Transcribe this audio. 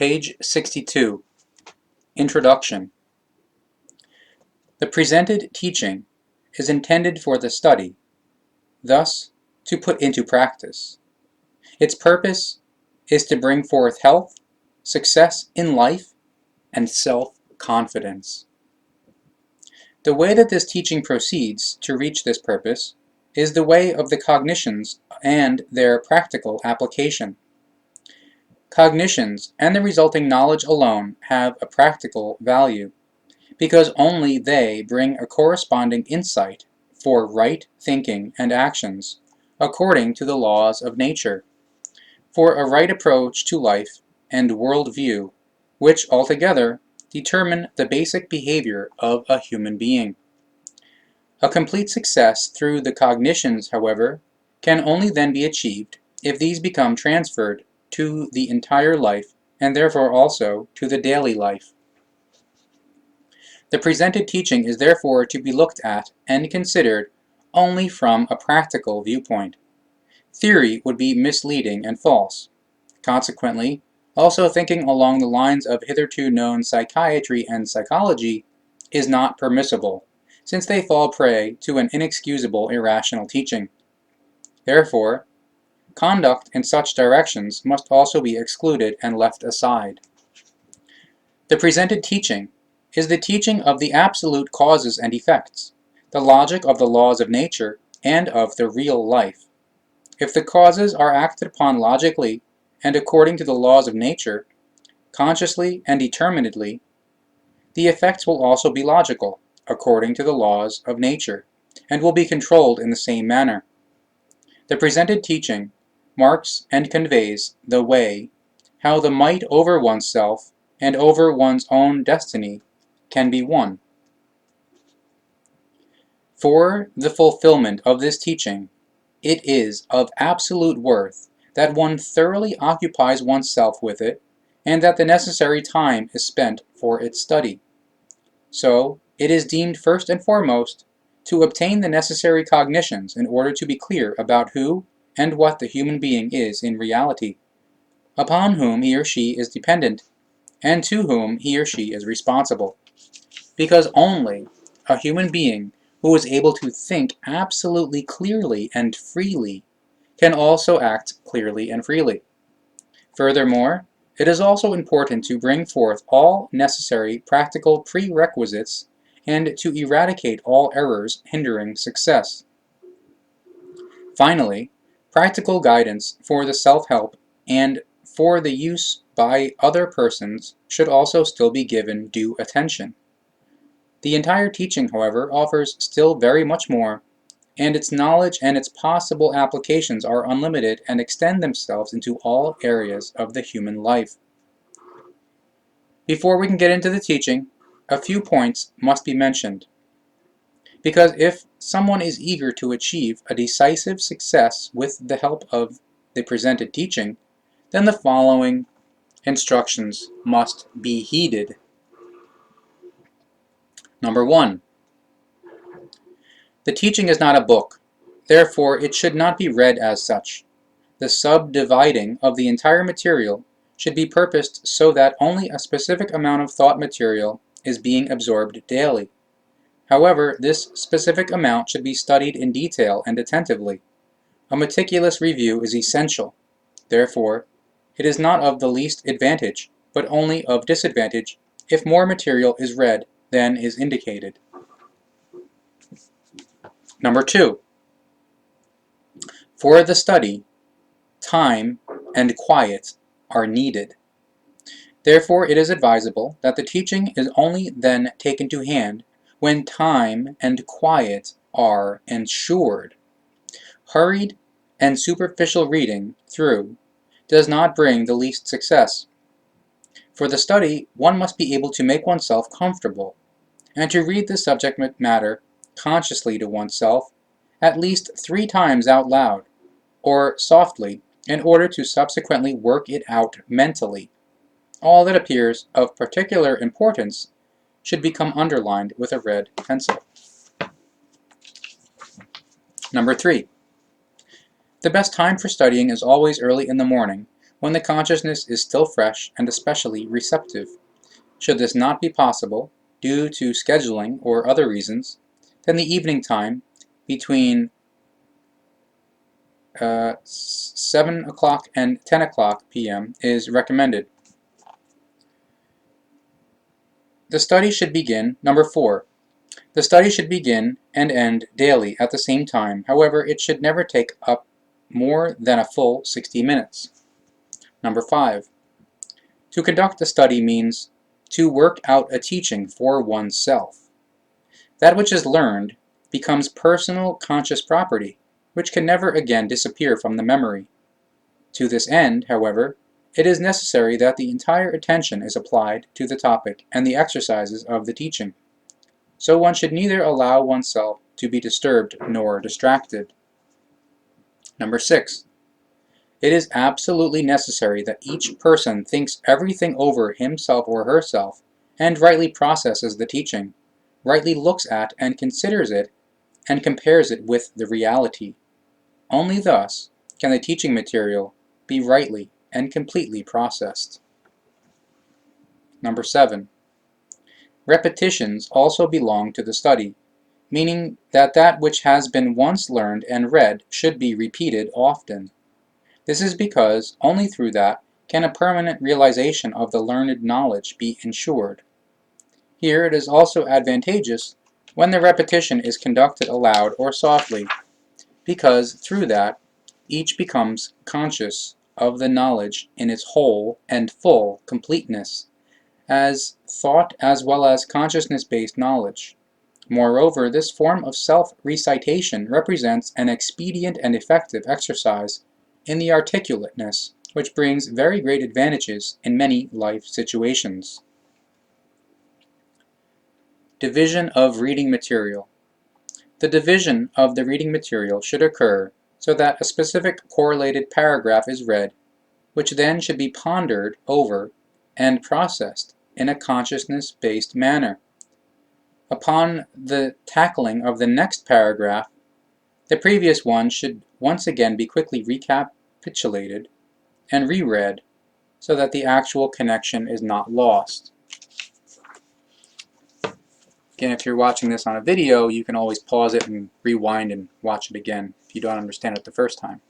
Page 62. Introduction. The presented teaching is intended for the study, thus to put into practice. Its purpose is to bring forth health, success in life, and self-confidence. The way that this teaching proceeds to reach this purpose is the way of the cognitions and their practical application. Cognitions and the resulting knowledge alone have a practical value, because only they bring a corresponding insight for right thinking and actions according to the laws of nature, for a right approach to life and world view, which altogether determine the basic behavior of a human being. A complete success through the cognitions, however, can only then be achieved if these become transferred to the entire life and therefore also to the daily life. The presented teaching is therefore to be looked at and considered only from a practical viewpoint. Theory would be misleading and false. Consequently, also thinking along the lines of hitherto known psychiatry and psychology is not permissible, since they fall prey to an inexcusable irrational teaching. Therefore, conduct in such directions must also be excluded and left aside. The presented teaching is the teaching of the absolute causes and effects, the logic of the laws of nature and of the real life. If the causes are acted upon logically and according to the laws of nature, consciously and determinedly, the effects will also be logical, according to the laws of nature, and will be controlled in the same manner. The presented teaching marks and conveys the way how the might over oneself and over one's own destiny can be won. For the fulfillment of this teaching, it is of absolute worth that one thoroughly occupies oneself with it, and that the necessary time is spent for its study. So, it is deemed first and foremost to obtain the necessary cognitions in order to be clear about who and what the human being is in reality, upon whom he or she is dependent, and to whom he or she is responsible. Because only a human being who is able to think absolutely clearly and freely can also act clearly and freely. Furthermore, it is also important to bring forth all necessary practical prerequisites and to eradicate all errors hindering success. Finally, practical guidance for the self-help and for the use by other persons should also still be given due attention. The entire teaching, however, offers still very much more, and its knowledge and its possible applications are unlimited and extend themselves into all areas of the human life. Before we can get into the teaching, a few points must be mentioned. Because if someone is eager to achieve a decisive success with the help of the presented teaching, then the following instructions must be heeded. Number 1. The teaching is not a book, therefore it should not be read as such. The subdividing of the entire material should be purposed so that only a specific amount of thought material is being absorbed daily. However, this specific amount should be studied in detail and attentively. A meticulous review is essential. Therefore, it is not of the least advantage, but only of disadvantage if more material is read than is indicated. Number 2. For the study, time and quiet are needed. Therefore, it is advisable that the teaching is only then taken to hand when time and quiet are ensured. Hurried and superficial reading through does not bring the least success. For the study, one must be able to make oneself comfortable, and to read the subject matter consciously to oneself at least 3 times out loud, or softly, in order to subsequently work it out mentally. All that appears of particular importance should become underlined with a red pencil. Number 3. The best time for studying is always early in the morning, when the consciousness is still fresh and especially receptive. Should this not be possible, due to scheduling or other reasons, then the evening time between 7 o'clock and 10 o'clock p.m. is recommended. The study should begin, number 4. The study should begin and end daily at the same time. However, it should never take up more than a full 60 minutes. Number 5. To conduct a study means to work out a teaching for oneself. That which is learned becomes personal conscious property, which can never again disappear from the memory. To this end, however, it is necessary that the entire attention is applied to the topic and the exercises of the teaching. So one should neither allow oneself to be disturbed nor distracted. Number 6. It is absolutely necessary that each person thinks everything over himself or herself and rightly processes the teaching, rightly looks at and considers it, and compares it with the reality. Only thus can the teaching material be rightly and completely processed. Number 7. Repetitions also belong to the study, meaning that that which has been once learned and read should be repeated often. This is because only through that can a permanent realization of the learned knowledge be ensured. Here it is also advantageous when the repetition is conducted aloud or softly, because through that each becomes conscious of the knowledge in its whole and full completeness, as thought as well as consciousness-based knowledge. Moreover, this form of self-recitation represents an expedient and effective exercise in the articulateness, which brings very great advantages in many life situations. Division of reading material. The division of the reading material should occur so that a specific correlated paragraph is read, which then should be pondered over and processed in a consciousness-based manner. Upon the tackling of the next paragraph, the previous one should once again be quickly recapitulated and reread so that the actual connection is not lost. Again, if you're watching this on a video, you can always pause it and rewind and watch it again if you don't understand it the first time.